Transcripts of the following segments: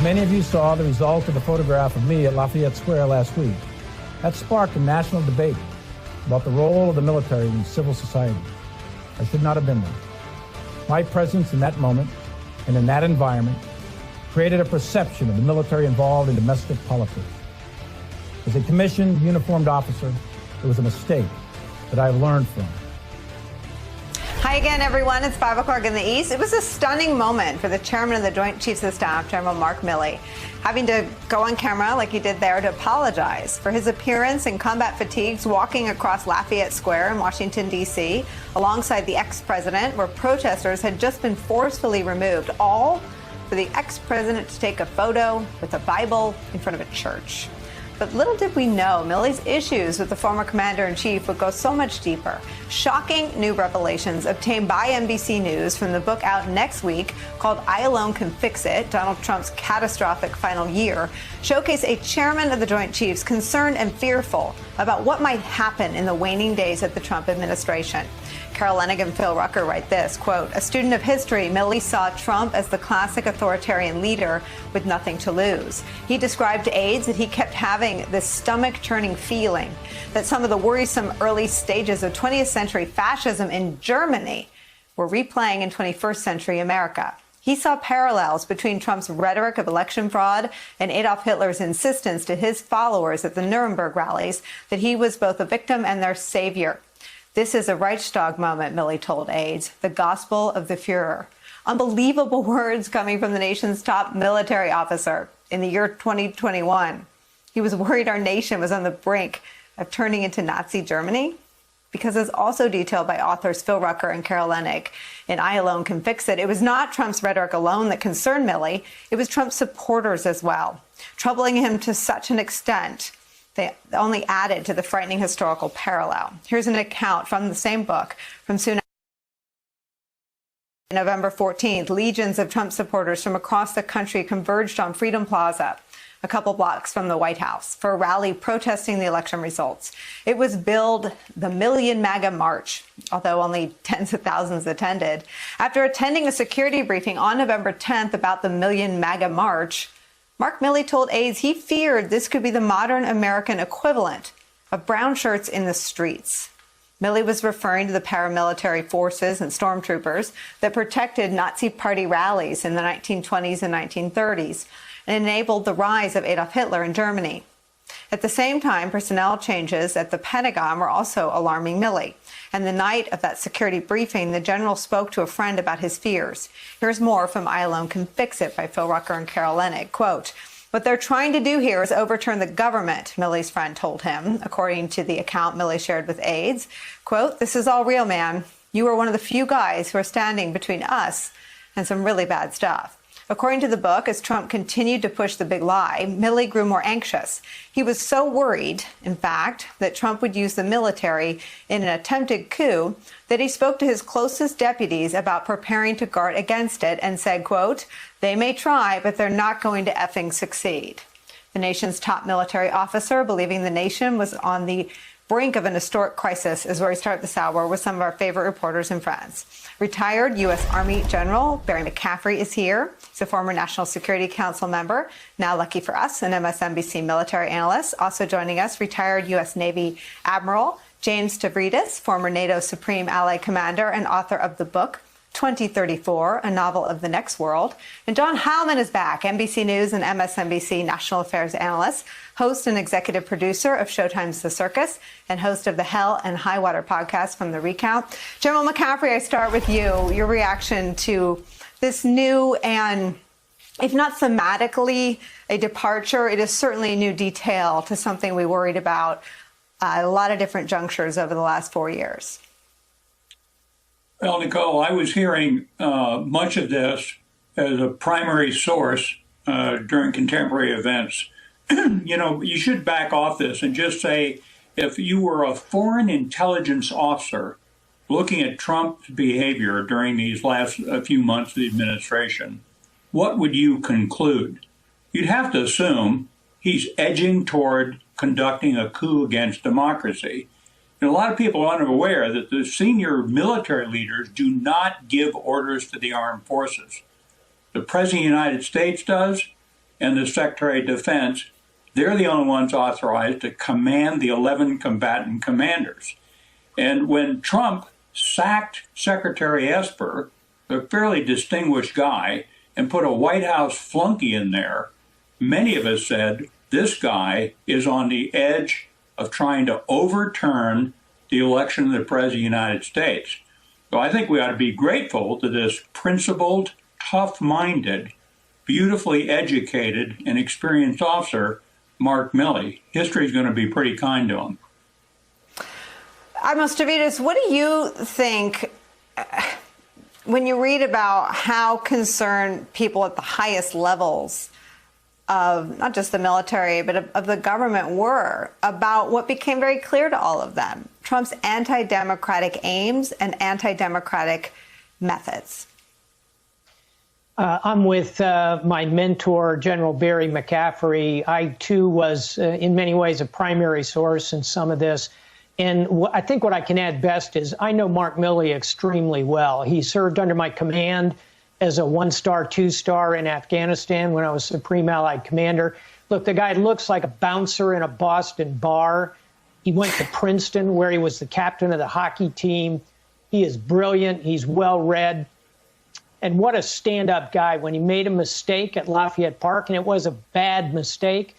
Many of you saw the result of the photograph of me at Lafayette Square last week. That sparked a national debate about the role of the military in civil society. I should not have been there. My presence in that moment and in that environment created a perception of the military involved in domestic politics. As a commissioned, uniformed officer, it was a mistake that I've learned from. Hi again, everyone. It's 5 o'clock in the East. It was a stunning moment for the chairman of the Joint Chiefs of Staff, General Mark Milley, having to go on camera like he did there to apologize for his appearance in combat fatigues walking across Lafayette Square in Washington, D.C., alongside the ex-president, where protesters had just been forcefully removed, all for the ex-president to take a photo with a Bible in front of a church. But little did we know, Milley's issues with the former commander-in-chief would go so much deeper. Shocking new revelations obtained by NBC News from the book out next week called I Alone Can Fix It, Donald Trump's catastrophic final year, showcase a chairman of the Joint Chiefs concerned and fearful about what might happen in the waning days of the Trump administration. Carol Leonnig and Phil Rucker write this, quote, a student of history, Milley saw Trump as the classic authoritarian leader with nothing to lose. He described to aides that he kept having this stomach-churning feeling that some of the worrisome early stages of 20th century fascism in Germany were replaying in 21st century America. He saw parallels between Trump's rhetoric of election fraud and Adolf Hitler's insistence to his followers at the Nuremberg rallies that he was both a victim and their savior. This is a Reichstag moment, Milley told aides, the gospel of the Fuhrer. Unbelievable words coming from the nation's top military officer in the year 2021. He was worried our nation was on the brink of turning into Nazi Germany. Because as also detailed by authors Phil Rucker and Carol Leonnig in I Alone Can Fix It, it was not Trump's rhetoric alone that concerned Milley. It was Trump's supporters as well, troubling him to such an extent they only added to the frightening historical parallel. Here's an account from the same book from soon November 14th. Legions of Trump supporters from across the country converged on Freedom Plaza, a couple blocks from the White House, for a rally protesting the election results. It was billed the Million MAGA March, although only tens of thousands attended. After attending a security briefing on November 10th about the Million MAGA March, Mark Milley told aides he feared this could be the modern American equivalent of brown shirts in the streets. Milley was referring to the paramilitary forces and stormtroopers that protected Nazi Party rallies in the 1920s and 1930s and enabled the rise of Adolf Hitler in Germany. At the same time, personnel changes at the Pentagon were also alarming Milley. And the night of that security briefing, the general spoke to a friend about his fears. Here's more from I Alone Can Fix It by Phil Rucker and Carol Leonnig. Quote, what they're trying to do here is overturn the government, Milley's friend told him, according to the account Milley shared with aides. Quote, this is all real, man. You are one of the few guys who are standing between us and some really bad stuff. According to the book, as Trump continued to push the big lie, Milley grew more anxious. He was so worried, in fact, that Trump would use the military in an attempted coup that he spoke to his closest deputies about preparing to guard against it and said, quote, they may try, but they're not going to effing succeed. The nation's top military officer, believing the nation was on the brink of an historic crisis, is where we start this hour with some of our favorite reporters and friends. Retired U.S. Army General Barry McCaffrey is here. He's a former National Security Council member, now lucky for us, an MSNBC military analyst. Also joining us, retired U.S. Navy Admiral James Stavridis, former NATO Supreme Allied Commander and author of the book 2034, a novel of the next world. And John Heilman is back, NBC News and MSNBC national affairs analyst, host and executive producer of Showtime's The Circus, and host of the Hell and High Water podcast from The Recount. General McCaffrey, I start with you. Your reaction to this new and, if not thematically a departure, it is certainly a new detail to something we worried about a lot of different junctures over the last 4 years. Well, Nicole, I was hearing much of this as a primary source during contemporary events. You know, you should back off this and just say, if you were a foreign intelligence officer looking at Trump's behavior during these last few months of the administration, what would you conclude? You'd have to assume he's edging toward conducting a coup against democracy. And a lot of people are unaware that the senior military leaders do not give orders to the armed forces. The President of the United States does, and the Secretary of Defense, they're the only ones authorized to command the 11 combatant commanders. And when Trump sacked Secretary Esper, a fairly distinguished guy, and put a White House flunky in there, many of us said, this guy is on the edge of trying to overturn the election of the President of the United States. So I think we ought to be grateful to this principled, tough-minded, beautifully educated, and experienced officer, Mark Milley. History is going to be pretty kind to him. Admiral Stavridis, what do you think when you read about how concerned people at the highest levels of not just the military, but of the government were about what became very clear to all of them, Trump's anti-democratic aims and anti-democratic methods? I'm with my mentor, General Barry McCaffrey. I, too, was in many ways a primary source in some of this. And I think what I can add best is I know Mark Milley extremely well. He served under my command as a one-star, two-star in Afghanistan when I was Supreme Allied Commander. Look, the guy looks like a bouncer in a Boston bar. He went to Princeton, where he was the captain of the hockey team. He is brilliant. He's well-read. And what a stand-up guy. When he made a mistake at Lafayette Park, and it was a bad mistake,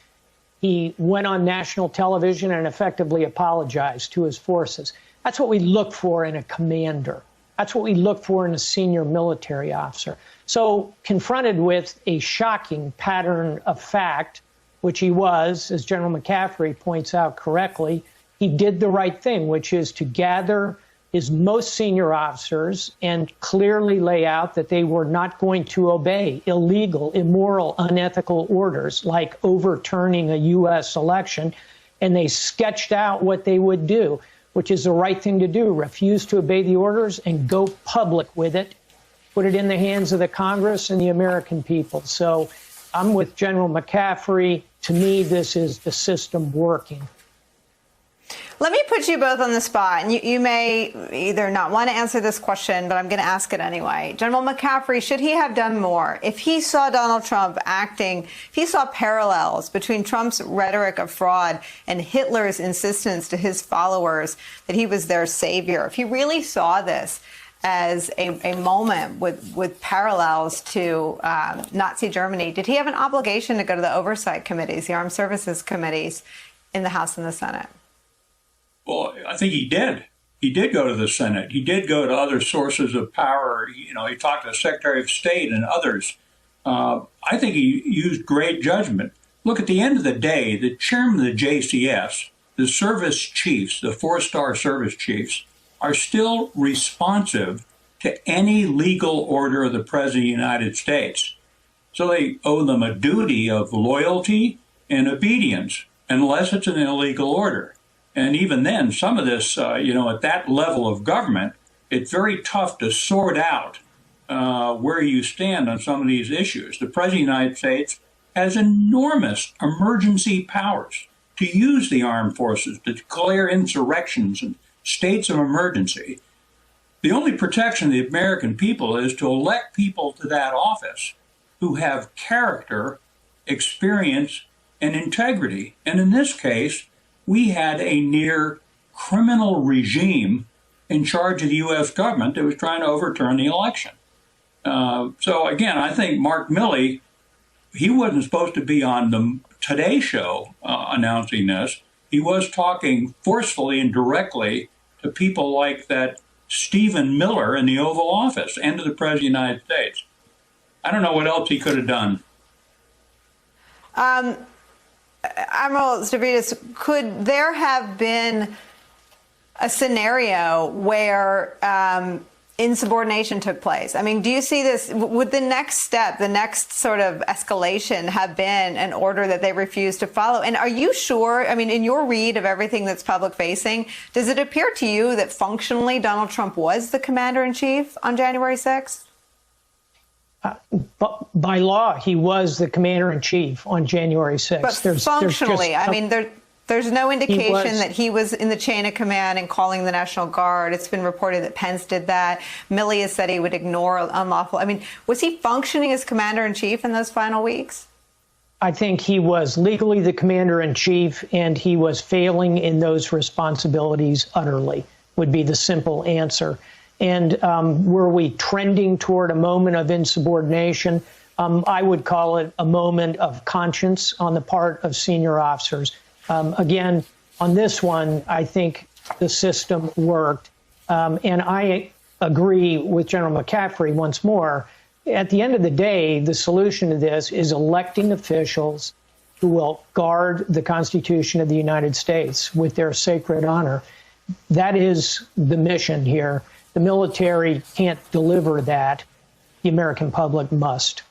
he went on national television and effectively apologized to his forces. That's what we look for in a commander. That's what we look for in a senior military officer. So confronted with a shocking pattern of fact, which he was, as General McCaffrey points out correctly, he did the right thing, which is to gather his most senior officers and clearly lay out that they were not going to obey illegal, immoral, unethical orders like overturning a U.S. election. And they sketched out what they would do, which is the right thing to do, refuse to obey the orders and go public with it, put it in the hands of the Congress and the American people. So I'm with General McCaffrey. To me, this is the system working. Let me put you both on the spot, and you may either not want to answer this question, but I'm going to ask it anyway. General McCaffrey, should he have done more? If he saw Donald Trump acting, if he saw parallels between Trump's rhetoric of fraud and Hitler's insistence to his followers that he was their savior, if he really saw this as a moment with parallels to Nazi Germany, did he have an obligation to go to the oversight committees, the armed services committees in the House and the Senate? Well, I think he did. He did go to the Senate. He did go to other sources of power. You know, he talked to the Secretary of State and others. I think he used great judgment. Look, at the end of the day, the chairman of the JCS, the service chiefs, the four-star service chiefs, are still responsive to any legal order of the President of the United States. So they owe them a duty of loyalty and obedience, unless it's an illegal order. And even then, some of this, at that level of government, it's very tough to sort out where you stand on some of these issues. The President of the United States has enormous emergency powers to use the armed forces to declare insurrections and states of emergency. The only protection of the American people is to elect people to that office who have character, experience, and integrity. And in this case, we had a near criminal regime in charge of the U.S. government that was trying to overturn the election. So again, I think Mark Milley, he wasn't supposed to be on the Today Show announcing this. He was talking forcefully and directly to people like that Stephen Miller in the Oval Office and to the President of the United States. I don't know what else he could have done. Admiral Stavridis, could there have been a scenario where insubordination took place? I mean, do you see this? Would the next step, the next sort of escalation have been an order that they refused to follow? And are you sure, I mean, in your read of everything that's public facing, does it appear to you that functionally Donald Trump was the commander-in-chief on January 6th? But by law, he was the commander-in-chief on January 6th. But functionally, I mean, there's no indication that he was in the chain of command and calling the National Guard. It's been reported that Pence did that. Milley has said he would ignore unlawful. I mean, was he functioning as commander-in-chief in those final weeks? I think he was legally the commander-in-chief, and he was failing in those responsibilities utterly, would be the simple answer. And were we trending toward a moment of insubordination? I would call it a moment of conscience on the part of senior officers. Again, on this one, I think the system worked. And I agree with General McCaffrey once more. At the end of the day, the solution to this is electing officials who will guard the Constitution of the United States with their sacred honor. That is the mission here. The military can't deliver that. The American public must.